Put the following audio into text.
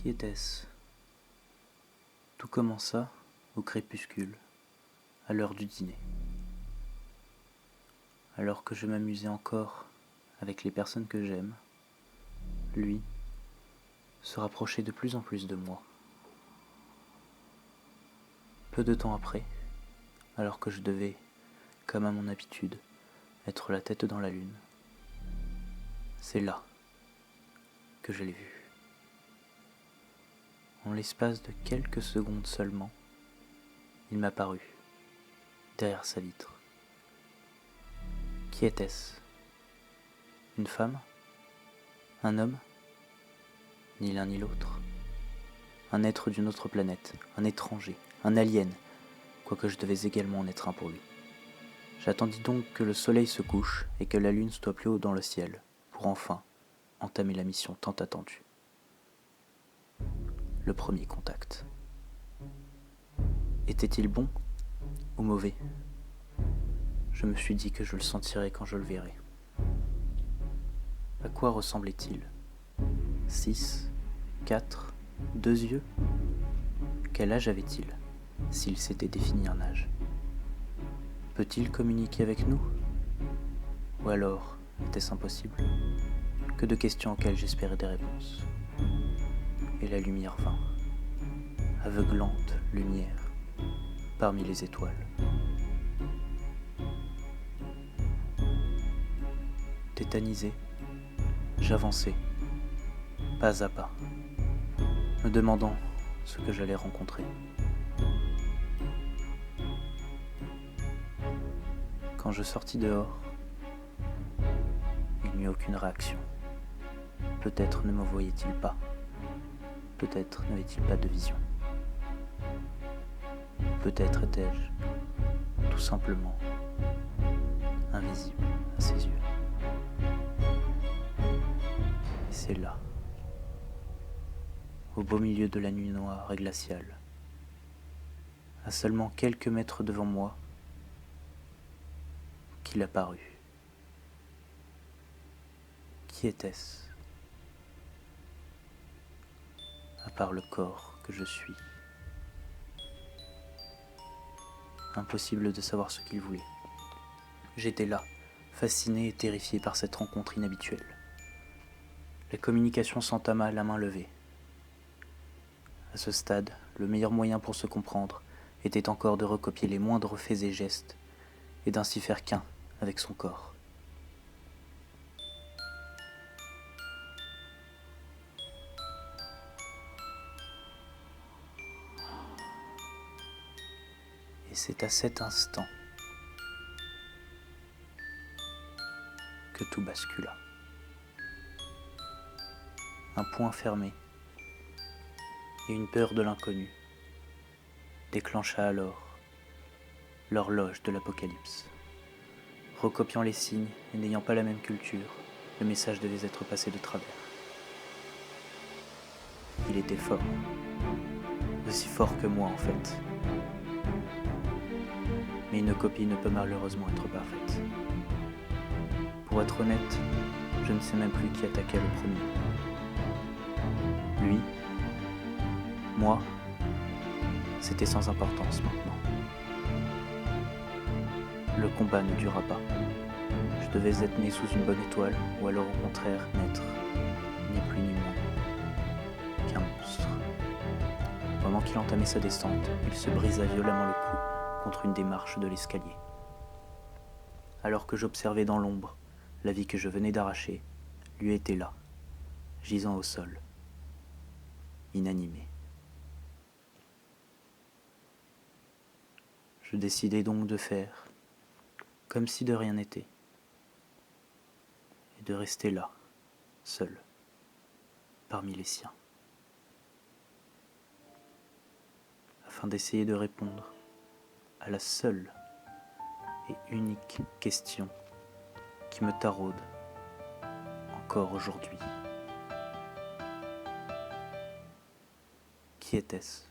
Qui était-ce? Tout commença au crépuscule, à l'heure du dîner. Alors que je m'amusais encore avec les personnes que j'aime, lui se rapprochait de plus en plus de moi. Peu de temps après, alors que je devais, comme à mon habitude, être la tête dans la lune, c'est là que je l'ai vu. En l'espace de quelques secondes seulement, il m'apparut, derrière sa vitre. Qui était-ce? Une femme? Un homme? Ni l'un ni l'autre. Un être d'une autre planète, un étranger, un alien, quoique je devais également en être un pour lui. J'attendis donc que le soleil se couche et que la lune soit plus haut dans le ciel, pour enfin entamer la mission tant attendue. Le premier contact. Était-il bon ou mauvais? Je me suis dit que je le sentirais quand je le verrais. À quoi ressemblait-il? 6, 4, 2 yeux? Quel âge avait-il, s'il s'était défini un âge? Peut-il communiquer avec nous? Ou alors, était-ce impossible? Que de questions auxquelles j'espérais des réponses. Et la lumière vint, aveuglante lumière, parmi les étoiles. Tétanisé, j'avançais, pas à pas, me demandant ce que j'allais rencontrer. Quand je sortis dehors, il n'y eut aucune réaction. Peut-être ne me voyait-il pas. Peut-être n'avait-il pas de vision. Peut-être étais-je tout simplement invisible à ses yeux. Et c'est là, au beau milieu de la nuit noire et glaciale, à seulement quelques mètres devant moi, qu'il apparut. Qui était-ce? À part le corps que je suis. Impossible de savoir ce qu'il voulait. J'étais là, fasciné et terrifié par cette rencontre inhabituelle. La communication s'entama à la main levée. À ce stade, le meilleur moyen pour se comprendre était encore de recopier les moindres faits et gestes et d'ainsi faire qu'un avec son corps. Et c'est à cet instant que tout bascula. Un poing fermé et une peur de l'inconnu déclencha alors l'horloge de l'apocalypse. Recopiant les signes et n'ayant pas la même culture, le message devait être passé de travers. Il était fort, aussi fort que moi en fait. Mais une copie ne peut malheureusement être parfaite. Pour être honnête, je ne sais même plus qui attaquait le premier. Lui, moi, c'était sans importance maintenant. Le combat ne dura pas. Je devais être né sous une bonne étoile, ou alors au contraire n'être ni plus ni moins qu'un monstre. Pendant qu'il entamait sa descente, il se brisa violemment le cou contre une des marches de l'escalier. Alors que j'observais dans l'ombre la vie que je venais d'arracher, lui était là, gisant au sol, inanimé. Je décidai donc de faire comme si de rien n'était, et de rester là, seul, parmi les siens, afin d'essayer de répondre à la seule et unique question qui me taraude encore aujourd'hui. Qui était-ce?